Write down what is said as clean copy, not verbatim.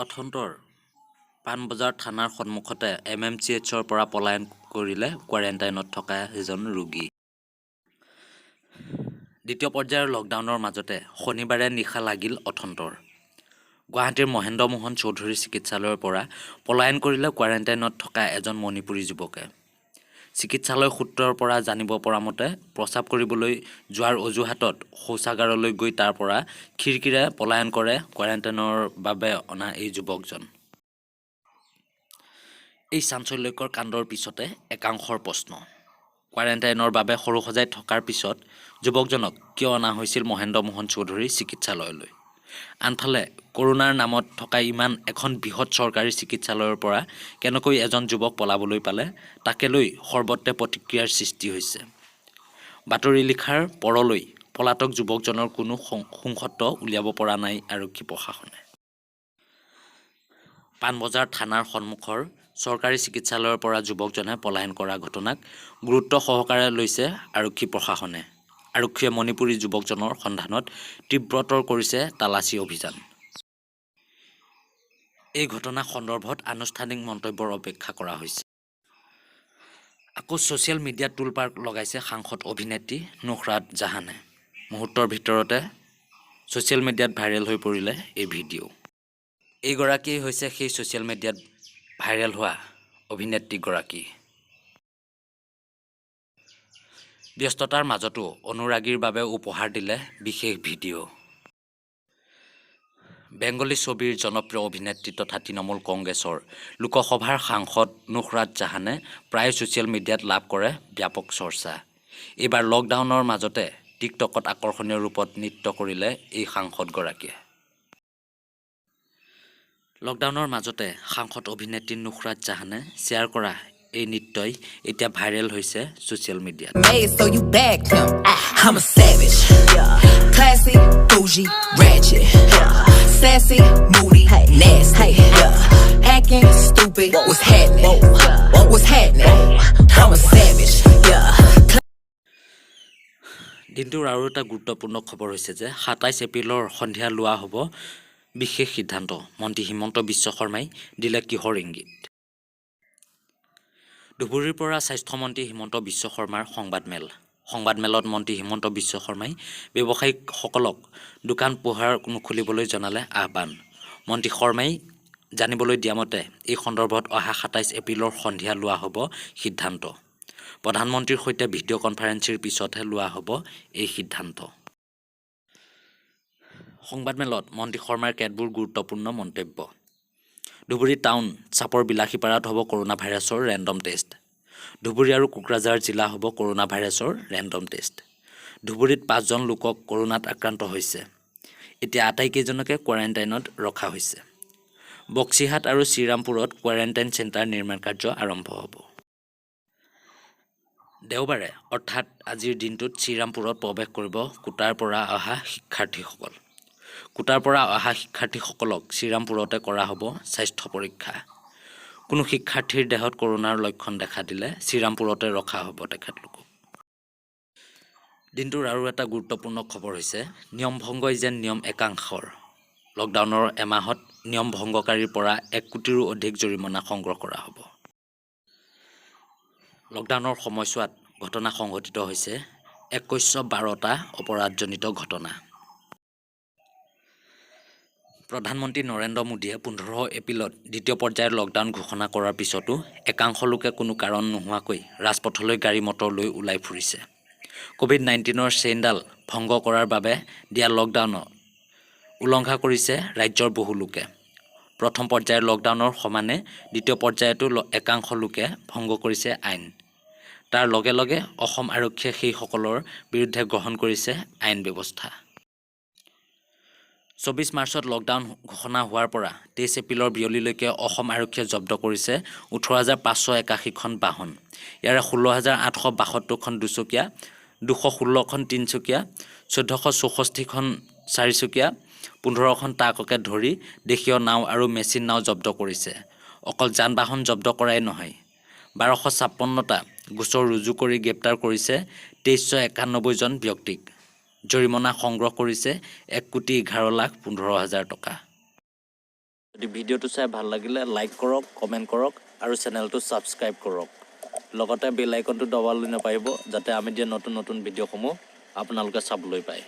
অথন্তৰ পাণবজাৰ থানাৰ সন্মুখতে MMCHৰ পৰা পলায়ন কৰিলে কোৱাৰেণ্টাইনত থকা এজন ৰোগী। দ্বিতীয় পৰ্যায়ৰ লকডাউনৰ মাজতে শনিবাৰে নিশা লাগিল অথন্তৰ। গুৱাহাটীৰ মহেন্দ্ৰ মোহন চৌধুৰী চিকিৎসালয়ৰ পৰা পলায়ন কৰিলে কোৱাৰেণ্টাইনত থকা এজন মণিপুৰী যুৱকে। চিকিৎসালয় সূত্ৰৰ পৰা জানিব পৰা মতে প্ৰস্ৰাৱ কৰিবলৈ যোৱাৰ অজুহাতত শৌচাগাৰলৈ গৈ তাৰ পৰা খিৰিকীৰে পলায়ন কৰে কোৱাৰেণ্টাইনৰ বাবে অনা এই যুৱকজন। এই চাঞ্চল্যকৰ কাণ্ডৰ পিছতে একাংশৰ প্ৰশ্ন, কোৱাৰেণ্টাইনৰ বাবে সৰু সজাই থকাৰ পিছত যুৱকজনক কিয় অনা হৈছিল মহেন্দ্ৰ মোহন চৌধুৰী চিকিৎসালয়লৈ? আনফালে কৰোনাৰ নামত থকা ইমান এখন বৃহৎ চৰকাৰী চিকিৎসালয়ৰ পৰা কেনেকৈ এজন যুৱক পলাবলৈ পালে, তাকে লৈ সৰ্বত্ৰে প্ৰতিক্ৰিয়াৰ সৃষ্টি হৈছে। বাতৰি লিখাৰ পৰলৈ পলাতক যুৱকজনৰ কোনো সংসত্ব উলিয়াব পৰা নাই আৰক্ষী প্ৰশাসনে। পাণবজাৰ থানাৰ সন্মুখৰ চৰকাৰী চিকিৎসালয়ৰ পৰা যুৱকজনে পলায়ন কৰা ঘটনাক গুৰুত্ব সহকাৰে লৈছে আৰক্ষী প্ৰশাসনে। আৰক্ষীয়ে মণিপুৰী যুৱকজনৰ সন্ধানত তীব্ৰতৰ কৰিছে তালাচী অভিযান। এই ঘটনা সন্দৰ্ভত আনুষ্ঠানিক মন্তব্যৰ অপেক্ষা কৰা হৈছে। আকৌ ছ'চিয়েল মিডিয়াত তোলপাৰ লগাইছে সাংসদ অভিনেত্ৰী নুসৰাত জাহানে। মুহূৰ্তৰ ভিতৰতে ছ'চিয়েল মিডিয়াত ভাইৰেল হৈ পৰিলে এই ভিডিঅ'। এইগৰাকী হৈছে সেই ছ'চিয়েল মিডিয়াত ভাইৰেল হোৱা অভিনেত্ৰীগৰাকী। ব্যস্ততাৰ মাজতো অনুৰাগীৰ বাবে উপহাৰ দিলে বিশেষ ভিডিঅ'। বেংগলী ছবিৰ জনপ্ৰিয় অভিনেত্ৰী তথা তৃণমূল কংগ্ৰেছৰ লোকসভাৰ সাংসদ নুসৰাত জাহানে প্ৰায় ছ'চিয়েল মিডিয়াত লাভ কৰে ব্যাপক চৰ্চা। এইবাৰ লকডাউনৰ মাজতে টিকটকত আকৰ্ষণীয় ৰূপত নৃত্য কৰিলে এই সাংসদগৰাকীয়ে। লকডাউনৰ মাজতে সাংসদ অভিনেত্ৰী নুসৰাত জাহানে শ্বেয়াৰ কৰা এই নৃত্যই এতিয়া ভাইৰেল হৈছে ছ'চিয়েল মিডিয়াত। So you bagged him. I'm a savage. Classy, bougie, ratchet. Sassy, moody, nasty. Acting stupid. What's happening? What's happening? I'm a savage. দিনটোৰ আৰু এটা গুৰুত্বপূৰ্ণ খবৰ হৈছে যে ২৭ এপ্ৰিলৰ সন্ধিয়া লোৱা হ'ব বিশেষ সিদ্ধান্ত। মন্ত্ৰী হিমন্ত বিশ্ব শৰ্মাই দিলে কিহৰ ইংগিত? ধুবুৰীৰ পৰা স্বাস্থ্যমন্ত্ৰী হিমন্ত বিশ্ব শৰ্মাৰ সংবাদমেলত মন্ত্ৰী হিমন্ত বিশ্ব শৰ্মাই ব্যৱসায়িকসকলক দোকান পোহাৰ নুখুলিবলৈ জনালে আহ্বান। মন্ত্ৰী শৰ্মাই জানিবলৈ দিয়া মতে এই সন্দৰ্ভত অহা ২৭ এপ্ৰিলৰ সন্ধিয়া লোৱা হ'ব সিদ্ধান্ত। প্ৰধানমন্ত্ৰীৰ সৈতে ভিডিঅ' কনফাৰেন্সিৰ পিছতহে লোৱা হ'ব এই সিদ্ধান্ত। সংবাদমেলত মন্ত্ৰী শৰ্মাৰ কেতবোৰ গুৰুত্বপূৰ্ণ মন্তব্য। ধুবুৰী টাউন চাপৰ বিলাসীপাৰাত হ'ব কৰোনা ভাইৰাছৰ ৰেণ্ডম টেষ্ট। ধুবুৰী আৰু কোকৰাঝাৰ জিলা হ'ব কৰোনা ভাইৰাছৰ ৰেণ্ডম টেষ্ট। ধুবুৰীত ৫জন লোকক কৰোনাত আক্ৰান্ত হৈছে। এতিয়া আটাইকেইজনকে কোৱাৰেণ্টাইনত ৰখা হৈছে। বক্সিহাট আৰু শ্ৰীৰামপুৰত কোৱাৰেণ্টাইন চেণ্টাৰ নিৰ্মাণ কাৰ্য আৰম্ভ হ'ব। দেওবাৰে অৰ্থাৎ আজিৰ দিনটোত শ্ৰীৰামপুৰত প্ৰৱেশ কৰিব কোটাৰ পৰা অহা শিক্ষাৰ্থীসকল। কোটাৰ পৰা অহা শিক্ষাৰ্থীসকলক শ্ৰীৰামপুৰতে কৰা হ'ব স্বাস্থ্য পৰীক্ষা। কোনো শিক্ষাৰ্থীৰ দেহত কৰোনাৰ লক্ষণ দেখা দিলে শ্ৰীৰামপুৰতে ৰখা হ'ব তেখেতলোকক। দিনটোৰ আৰু এটা গুৰুত্বপূৰ্ণ খবৰ হৈছে নিয়ম ভংগই যেন নিয়ম একাংশৰ। লকডাউনৰ এমাহত নিয়ম ভংগকাৰীৰ পৰা ১ কোটিৰো অধিক জৰিমনা সংগ্ৰহ কৰা হ'ব। লকডাউনৰ সময়ছোৱাত ঘটনা সংঘটিত হৈছে ২১১২টা অপৰাধজনিত ঘটনা। প্ৰধানমন্ত্ৰী নৰেন্দ্ৰ মোদীয়ে ১৫ এপ্ৰিলত দ্বিতীয় পৰ্যায়ৰ লকডাউন ঘোষণা কৰাৰ পিছতো একাংশ লোকে কোনো কাৰণ নোহোৱাকৈ ৰাজপথলৈ গাড়ী মটৰ লৈ ওলাই ফুৰিছে। ক'ভিড-১৯ৰ চেইনডাল ভংগ কৰাৰ বাবে দিয়া লকডাউনৰ উলংঘা কৰিছে ৰাজ্যৰ বহু লোকে। প্ৰথম পৰ্যায়ৰ লকডাউনৰ সমানে দ্বিতীয় পৰ্যায়তো একাংশ লোকে ভংগ কৰিছে আইন। তাৰ লগে লগে অসম আৰক্ষীয়ে সেইসকলৰ বিৰুদ্ধে গ্ৰহণ কৰিছে আইন ব্যৱস্থা। ২৪ মাৰ্চত লকডাউন ঘোষণা হোৱাৰ পৰা ২৩ এপ্ৰিলৰ বিয়লিলৈকে অসম আৰক্ষীয়ে জব্দ কৰিছে ১৮,৫৮১খন বাহন। ইয়াৰে ১৬,৮৭২খন দুচকীয়া, ২১৬খন তিনিচকীয়া, ১৪৬৪খন চাৰিচকীয়া, ১৫খন ট্ৰাককে ধৰি দেশীয় নাও আৰু মেচিন নাও জব্দ কৰিছে। অকল যান বাহন জব্দ কৰাই নহয়, ১২৫৬টা গোচৰ ৰুজু কৰি গ্ৰেপ্তাৰ কৰিছে ২৩৯১জন ব্যক্তিক। জৰিমনা সংগ্ৰহ কৰিছে ১,১১,১৫,০০০ টকা। যদি ভিডিঅ'টো চাই ভাল লাগিলে লাইক কৰক, কমেণ্ট কৰক আৰু চেনেলটো ছাবস্ক্ৰাইব কৰক। লগতে বেল আইকনটো দবাবলৈ নাপাহৰিব যাতে আমি দিয়া নতুন নতুন ভিডিঅ'সমূহ আপোনালোকে চাবলৈ পায়।